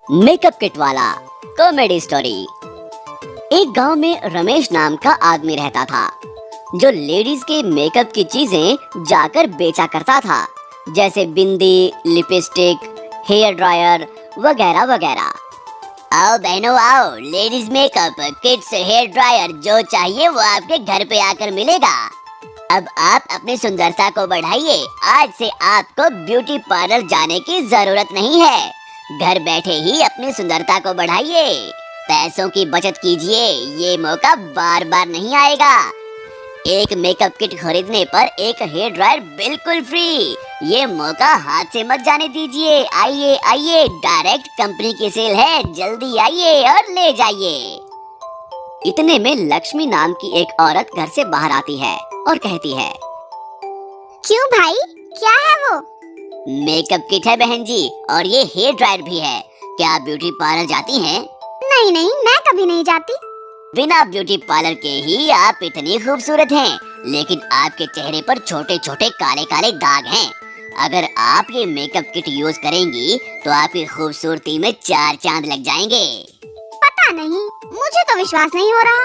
Makeup kit वाला comedy story. एक गांव में रमेश नाम का आदमी रहता था जो लेडीज के मेकअप की चीजें जाकर बेचा करता था, जैसे बिंदी, लिपस्टिक, हेयर ड्रायर वगैरह वगैरह। आओ बहनों आओ, ladies makeup kits, hair dryer जो चाहिए वो आपके घर पे आकर मिलेगा। अब आप अपनी सुंदरता को बढ़ाइए। आज से आपको ब्यूटी पार्लर जाने की जरूरत नहीं है। घर बैठे ही अपनी सुंदरता को बढ़ाइए। पैसों की बचत कीजिए, ये मौका बार बार नहीं आएगा। एक मेकअप किट खरीदने पर एक हेयर ड्रायर बिल्कुल फ्री। ये मौका हाथ से मत जाने दीजिए। आइए आइए, डायरेक्ट कंपनी की सेल है, जल्दी आइए और ले जाइए। इतने में लक्ष्मी नाम की एक औरत घर से बाहर आती है और कहती है, क्यों भाई, क्या है वो? मेकअप किट है बहन जी, और ये हेयर ड्रायर भी है। क्या आप ब्यूटी पार्लर जाती हैं? नहीं नहीं, मैं कभी नहीं जाती। बिना ब्यूटी पार्लर के ही आप इतनी खूबसूरत हैं, लेकिन आपके चेहरे पर छोटे छोटे काले काले दाग हैं। अगर आप ये मेकअप किट यूज करेंगी तो आपकी खूबसूरती में 4 चांद लग जाएंगे। पता नहीं, मुझे तो विश्वास नहीं हो रहा।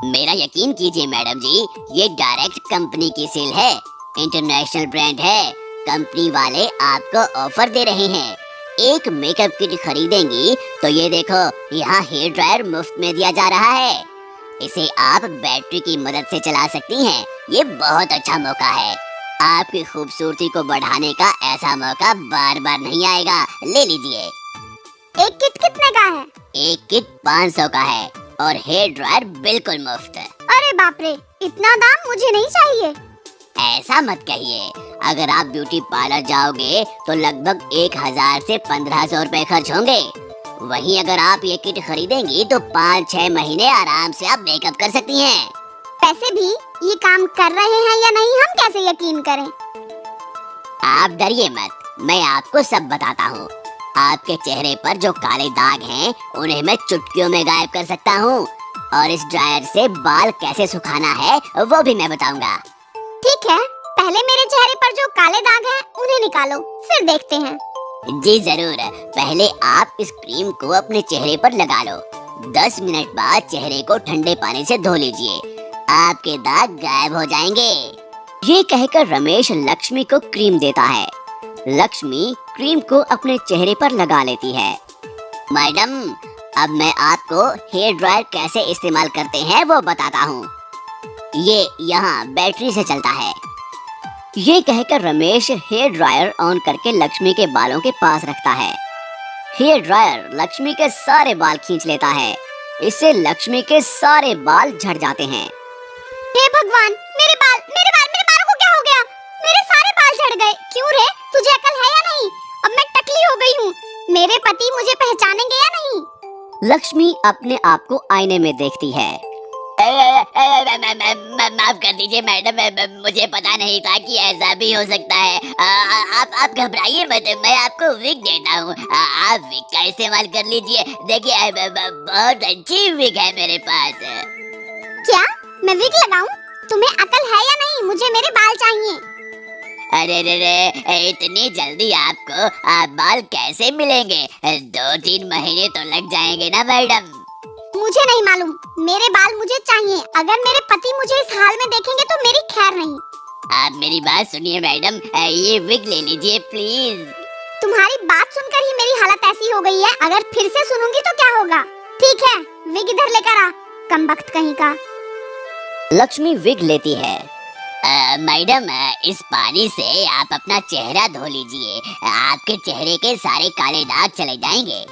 मेरा यकीन कीजिए मैडम जी, ये डायरेक्ट कंपनी की सेल है, इंटरनेशनल ब्रांड है। कंपनी वाले आपको ऑफर दे रहे हैं। एक मेकअप किट खरीदेंगी तो ये देखो, यहाँ हेयर ड्रायर मुफ्त में दिया जा रहा है। इसे आप बैटरी की मदद से चला सकती हैं। ये बहुत अच्छा मौका है। आपकी खूबसूरती को बढ़ाने का ऐसा मौका बार बार नहीं आएगा। ले लीजिए। एक किट कितने का है? एक किट 500 का है और हेयर ड्रायर बिल्कुल मुफ्त। अरे बाप रे, इतना दाम मुझे नहीं चाहिए। ऐसा मत कहिए। अगर आप ब्यूटी पार्लर जाओगे तो लगभग 1000 से 1500 रुपए खर्च होंगे। वहीं अगर आप ये किट खरीदेंगी तो 5-6 महीने आराम से आप मेकअप कर सकती हैं। पैसे भी ये काम कर रहे हैं या नहीं, हम कैसे यकीन करें? आप डरिए मत, मैं आपको सब बताता हूँ। आपके चेहरे पर जो काले दाग हैं, उन्हें मैं चुटकियों में गायब कर सकता हूँ, और इस ड्रायर से बाल कैसे सुखाना है वो भी मैं बताऊंगा। ठीक है, पहले मेरे चेहरे पर जो काले दाग हैं उन्हें निकालो, फिर देखते हैं। जी जरूर। पहले आप इस क्रीम को अपने चेहरे पर लगा लो। 10 मिनट बाद चेहरे को ठंडे पानी से धो लीजिए। आपके दाग गायब हो जाएंगे। ये कहकर रमेश लक्ष्मी को क्रीम देता है। लक्ष्मी क्रीम को अपने चेहरे पर लगा लेती है। मैडम, अब मैं आपको हेयर ड्रायर कैसे इस्तेमाल करते हैं वो बताता हूँ। ये यहाँ बैटरी से चलता है। ये कहकर रमेश हेयर ड्रायर ऑन करके लक्ष्मी के बालों के पास रखता है। हेयर ड्रायर लक्ष्मी के सारे बाल खींच लेता है। इससे लक्ष्मी के सारे बाल झड़ जाते हैं। हे भगवान, मेरे बालों को क्या हो गया? मेरे सारे बाल झड़ गए। क्यों रे, तुझे अकल है या नहीं? अब मैं टकली हो गई हूँ। मेरे पति मुझे पहचानेंगे या नहीं? लक्ष्मी अपने आप को आईने में देखती है। माफ कर दीजिए मैडम, मुझे पता नहीं था कि ऐसा भी हो सकता है। आप घबराइए मत, मैं आपको विग देता हूँ। आप विग का इस्तेमाल कर लीजिए। देखिए, बहुत अच्छी विग है मेरे पास। क्या मैं विग लगाऊं? तुम्हें अकल है या नहीं? मुझे मेरे बाल चाहिए। अरे रे, इतनी जल्दी आपको बाल कैसे मिलेंगे? 2-3 महीने तो लग जाएंगे ना मैडम। मुझे नहीं मालूम, मेरे बाल मुझे चाहिए। अगर मेरे पति मुझे इस हाल में देखेंगे तो मेरी खैर नहीं। आप मेरी बात सुनिए मैडम, ये विग ले लीजिए प्लीज। तुम्हारी बात सुनकर ही मेरी हालत ऐसी हो गई है, अगर फिर से सुनूंगी तो क्या होगा? ठीक है, विग इधर लेकर आ, कमबख्त कहीं का। लक्ष्मी विग लेती है। मैडम, इस पानी से आप अपना चेहरा धो लीजिए। आपके चेहरे के सारे काले दाग चले जाएंगे।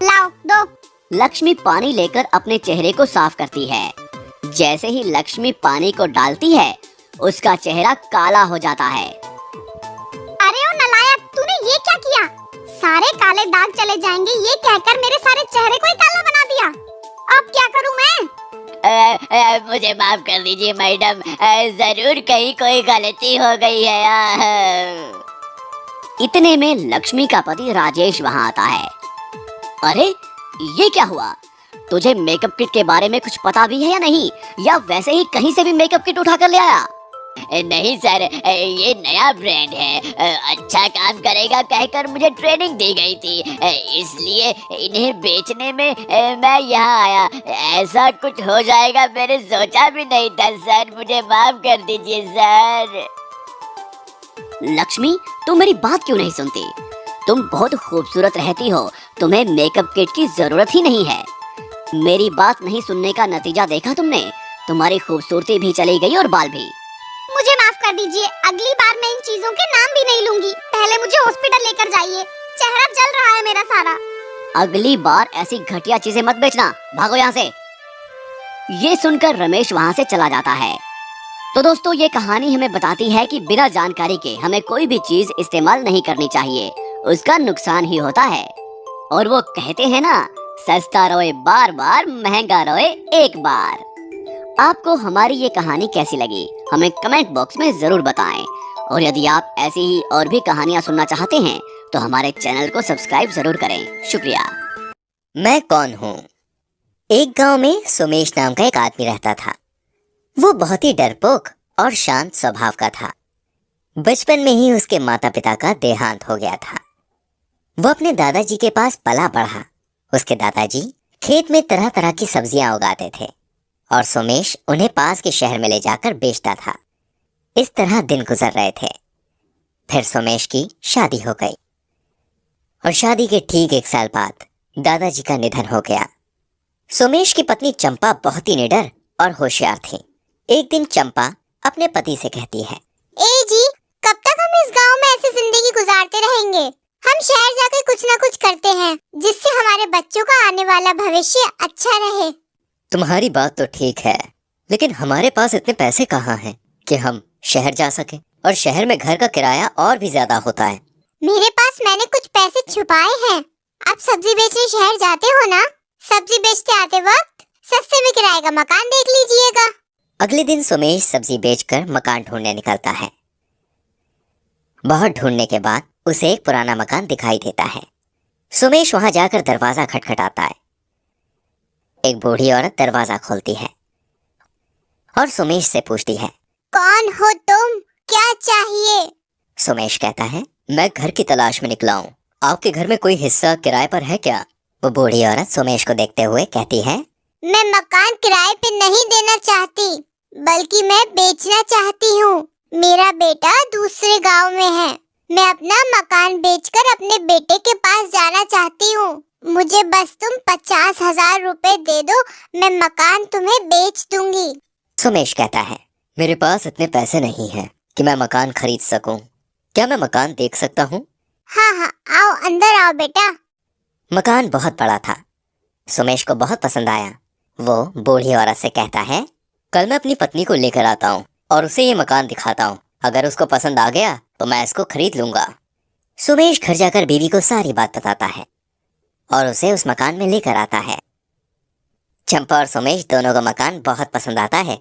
लाओ दो। लक्ष्मी पानी लेकर अपने चेहरे को साफ करती है। जैसे ही लक्ष्मी पानी को डालती है, उसका चेहरा काला हो जाता है। अरे ओ नालायक, तूने ये क्या किया? सारे काले दाग चले जाएंगे ये कहकर मेरे सारे चेहरे को ही काला बना दिया। अब क्या करूं मैं? मुझे माफ कर दीजिए मैडम, जरूर कहीं कोई गलती हो गई है। इतने में लक्ष्मी का पति राजेश वहाँ आता है। अरे, ये क्या हुआ? तुझे मेकअप किट के बारे में कुछ पता भी है या नहीं, या वैसे ही कहीं से भी मेकअप किट उठा कर ले आया? नहीं सर, ये नया ब्रांड है, अच्छा काम करेगा कहकर मुझे ट्रेनिंग दी गई थी, इसलिए इन्हें बेचने में मैं यहाँ आया। ऐसा कुछ हो जाएगा मैंने सोचा भी नहीं था सर, मुझे माफ कर दीजिए सर। लक्ष्मी, तुम मेरी बात क्यों नहीं सुनती? तुम बहुत खूबसूरत रहती हो, तुम्हें मेकअप किट की जरूरत ही नहीं है। मेरी बात नहीं सुनने का नतीजा देखा तुमने? तुम्हारी खूबसूरती भी चली गई और बाल भी। मुझे माफ कर दीजिए, अगली बार मैं इन चीजों के नाम भी नहीं लूंगी। पहले मुझे हॉस्पिटल लेकर जाइए, चेहरा जल रहा है मेरा सारा। अगली बार ऐसी घटिया चीजें मत बेचना, भागो यहाँ से। ये सुनकर रमेश वहाँ से चला जाता है। तो दोस्तों, ये कहानी हमें बताती है कि बिना जानकारी के हमें कोई भी चीज इस्तेमाल नहीं करनी चाहिए, उसका नुकसान ही होता है। और वो कहते हैं ना, सस्ता रोए बार बार, महंगा रोए एक बार। आपको हमारी ये कहानी कैसी लगी हमें कमेंट बॉक्स में जरूर बताएं। और यदि आप ऐसी ही और भी कहानियां सुनना चाहते हैं तो हमारे चैनल को सब्सक्राइब जरूर करें। शुक्रिया। मैं कौन हूँ? एक गांव में सोमेश नाम का एक आदमी रहता था। वो बहुत ही डरपोक और शांत स्वभाव का था। बचपन में ही उसके माता पिता का देहांत हो गया था। वो अपने दादाजी के पास पला बढ़ा। उसके दादाजी खेत में तरह तरह की सब्जियां उगाते थे और सोमेश उन्हें पास के शहर में ले जाकर बेचता था। इस तरह दिन गुजर रहे थे। फिर सोमेश की शादी हो गई और शादी के ठीक 1 साल बाद दादाजी का निधन हो गया। सोमेश की पत्नी चंपा बहुत ही निडर और होशियार थी। एक दिन चंपा अपने पति से कहती है, ए जी, कब तक हम इस गांव में ऐसी जिंदगी गुजारते रहेंगे? हम शहर जाकर कुछ ना कुछ करते हैं जिससे हमारे बच्चों का आने वाला भविष्य अच्छा रहे। तुम्हारी बात तो ठीक है, लेकिन हमारे पास इतने पैसे कहाँ हैं कि हम शहर जा सके, और शहर में घर का किराया और भी ज्यादा होता है। मेरे पास मैंने कुछ पैसे छुपाए हैं। आप सब्जी बेचने शहर जाते हो ना? सब्जी बेचते आते वक्त सस्ते में किराए का मकान देख लीजिएगा। अगले दिन सोमेश सब्जी बेचकर मकान ढूंढने निकलता है। बहुत ढूंढने के बाद उसे एक पुराना मकान दिखाई देता है। सोमेश वहां जाकर दरवाजा खटखटाता है। एक बूढ़ी औरत दरवाजा खोलती है और सोमेश से पूछती है, कौन हो तुम? क्या चाहिए? सोमेश कहता है, मैं घर की तलाश में निकला हूँ, आपके घर में कोई हिस्सा किराए पर है क्या? वो बूढ़ी औरत सोमेश को देखते हुए कहती है, मैं मकान किराए पे नहीं देना चाहती, बल्कि मैं बेचना चाहती हूँ। मेरा बेटा दूसरे गांव में है। मैं अपना मकान बेचकर अपने बेटे के पास जाना चाहती हूँ। मुझे बस तुम 50,000 रुपए दे दो, मैं मकान तुम्हें बेच दूंगी। सोमेश कहता है, मेरे पास इतने पैसे नहीं हैं कि मैं मकान खरीद सकूं। क्या मैं मकान देख सकता हूँ? हाँ हाँ, आओ अंदर आओ बेटा। मकान बहुत बड़ा था। सोमेश को बहुत पसंद आया। वो बूढ़ी औरत से कहता है, कल मैं अपनी पत्नी को लेकर आता हूँ और उसे ये मकान दिखाता हूँ। अगर उसको पसंद आ गया तो मैं इसको खरीद लूंगा। सोमेश घर जाकर बीवी को सारी बात बताता है और उसे उस मकान में लेकर आता है। चंपा और सोमेश दोनों को मकान बहुत पसंद आता है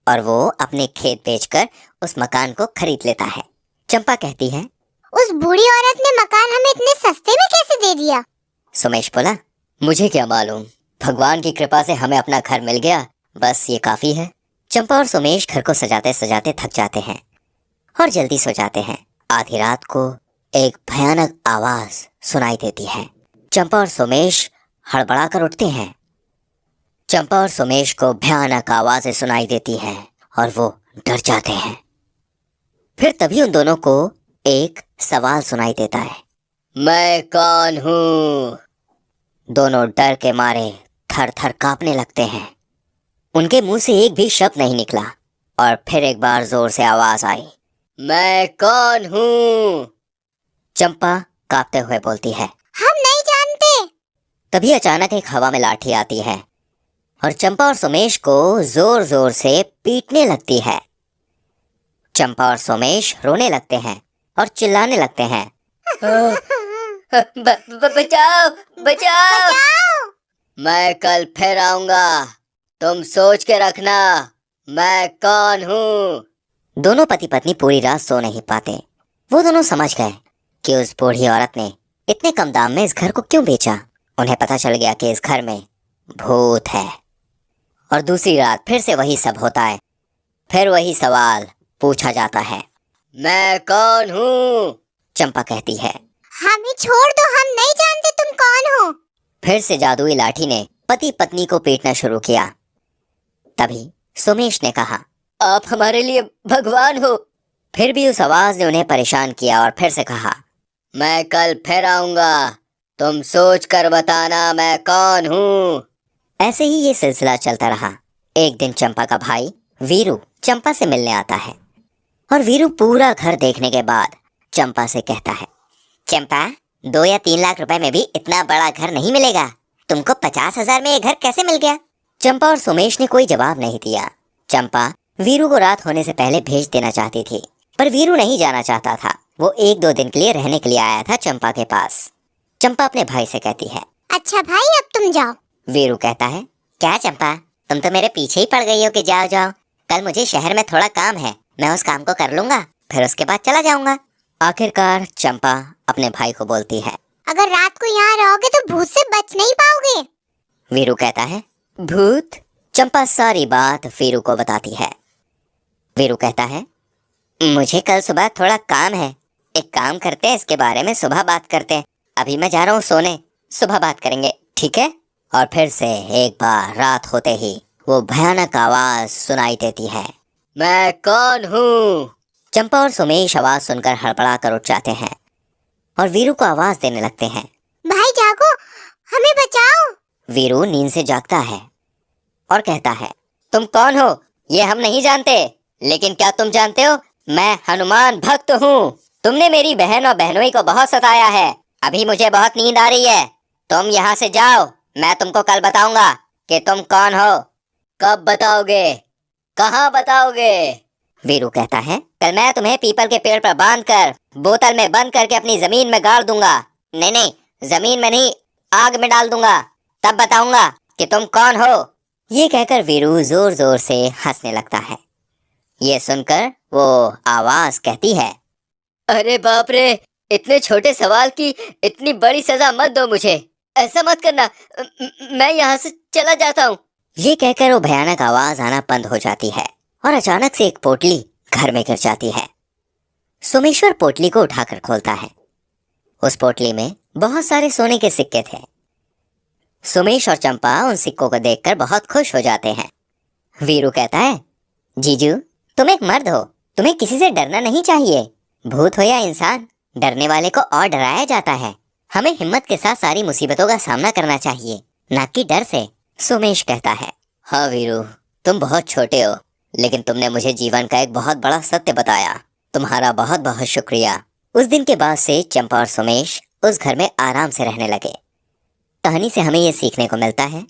और वो अपने खेत बेचकर उस मकान को खरीद लेता है। चंपा कहती है, उस बूढ़ी औरत ने मकान हमें इतने सस्ते में कैसे दे दिया? सोमेश बोला, मुझे क्या मालूम, भगवान की कृपा से हमें अपना घर मिल गया, बस ये काफी है। चंपा और सोमेश घर को सजाते सजाते थक जाते हैं और जल्दी सो जाते हैं। आधी रात को एक भयानक आवाज सुनाई देती है। चंपा और सोमेश हड़बड़ा कर उठते हैं। चंपा और सोमेश को भयानक आवाजें सुनाई देती हैं और वो डर जाते हैं। फिर तभी उन दोनों को एक सवाल सुनाई देता है, मैं कौन हूँ? दोनों डर के मारे थर थर कांपने लगते हैं। उनके मुंह से एक भी शब्द नहीं निकला और फिर एक बार जोर से आवाज आई, मैं कौन हूँ? चंपा कांपते हुए बोलती है, हम नहीं जानते। तभी अचानक एक हवा में लाठी आती है और चंपा और सोमेश को जोर जोर से पीटने लगती है। चंपा और सोमेश रोने लगते हैं और चिल्लाने लगते हैं, बचाओ बचाओ, मैं कल फिर आऊंगा, तुम सोच के रखना मैं कौन हूँ। दोनों पति पत्नी पूरी रात सो नहीं पाते। वो दोनों समझ गए कि उस बूढ़ी औरत ने इतने कम दाम में इस घर को क्यों बेचा। उन्हें पता चल गया कि इस घर में भूत है। और दूसरी रात फिर से वही सब होता है। फिर वही सवाल पूछा जाता है। मैं कौन हूँ? चंपा कहती है। हमें छोड़ दो, हम नहीं जानते तुम कौन हो। फिर से जादुई लाठी ने पति पत्नी को पीटना शुरू किया। तभी सोमेश ने कहा, आप हमारे लिए भगवान हो। फिर भी उस आवाज ने उन्हें परेशान किया और फिर से कहा, मैं कल फिर आऊंगा, तुम सोच कर बताना मैं कौन हूँ। ऐसे ही ये सिलसिला चलता रहा। एक दिन चंपा का भाई वीरू चंपा से मिलने आता है और वीरू पूरा घर देखने के बाद चंपा से कहता है, चंपा 2 या 3 लाख रुपए में भी इतना बड़ा घर नहीं मिलेगा, तुमको 50,000 में ये घर कैसे मिल गया? चंपा और सोमेश ने कोई जवाब नहीं दिया। चंपा वीरू को रात होने से पहले भेज देना चाहती थी, पर वीरू नहीं जाना चाहता था। वो 1-2 दिन के लिए रहने के लिए आया था चंपा के पास। चंपा अपने भाई से कहती है, अच्छा भाई अब तुम जाओ। वीरू कहता है, क्या चंपा, तुम तो मेरे पीछे ही पड़ गई हो कि जाओ जाओ। कल मुझे शहर में थोड़ा काम है, मैं उस काम को कर लूंगा, फिर उसके बाद चला जाऊंगा। आखिरकार चंपा अपने भाई को बोलती है, अगर रात को यहाँ रहोगे तो भूत से बच नहीं पाओगे। वीरू कहता है, भूत? चंपा सारी बात वीरू को बताती है। वीरू कहता है, मुझे कल सुबह थोड़ा काम है, एक काम करते हैं, इसके बारे में सुबह बात करते हैं। अभी मैं जा रहा हूँ सोने, सुबह बात करेंगे, ठीक है? और फिर से एक बार रात होते ही वो भयानक आवाज सुनाई देती है, मैं कौन हूँ? चंपा और सोमेश आवाज सुनकर हड़बड़ा कर उठ जाते हैं और वीरू को आवाज देने लगते हैं, भाई जागो, हमें बचाओ। वीरू नींद से जागता है और कहता है, तुम कौन हो? ये हम नहीं जानते, लेकिन क्या तुम जानते हो मैं हनुमान भक्त हूँ। तुमने मेरी बहन और बहनोई को बहुत सताया है, अभी मुझे बहुत नींद आ रही है, तुम यहाँ से जाओ, मैं तुमको कल बताऊंगा कि तुम कौन हो। कब बताओगे? कहाँ बताओगे? वीरू कहता है, कल मैं तुम्हें पीपल के पेड़ पर बांधकर बोतल में बंद करके अपनी जमीन में गाड़ दूंगा। नहीं नहीं, जमीन में नहीं, आग में डाल दूंगा, तब बताऊंगा कि तुम कौन हो। ये कहकर वीरू जोर जोर से हंसने लगता है। ये सुनकर वो आवाज कहती है, अरे बाप रे, इतने छोटे सवाल की इतनी बड़ी सजा मत दो मुझे, ऐसा मत करना, मैं यहाँ से चला जाता हूँ। ये कहकर वो भयानक आवाज आना बंद हो जाती है और अचानक से एक पोटली घर में गिर जाती है। सोमेश्वर पोटली को उठाकर खोलता है। उस पोटली में बहुत सारे सोने के सिक्के थे। सोमेश और चंपा उन सिक्कों को देखकर बहुत खुश हो जाते हैं। वीरू कहता है, जीजू तुम एक मर्द हो, तुम्हें किसी से डरना नहीं चाहिए। भूत हो या इंसान, डरने वाले को और डराया जाता है। हमें हिम्मत के साथ सारी मुसीबतों का सामना करना चाहिए, ना कि डर से। सोमेश कहता है, हाँ वीरू, तुम बहुत छोटे हो, लेकिन तुमने मुझे जीवन का एक बहुत बड़ा सत्य बताया, तुम्हारा बहुत बहुत शुक्रिया। उस दिन के बाद से चंपा और सोमेश उस घर में आराम से रहने लगे। कहानी से हमें ये सीखने को मिलता है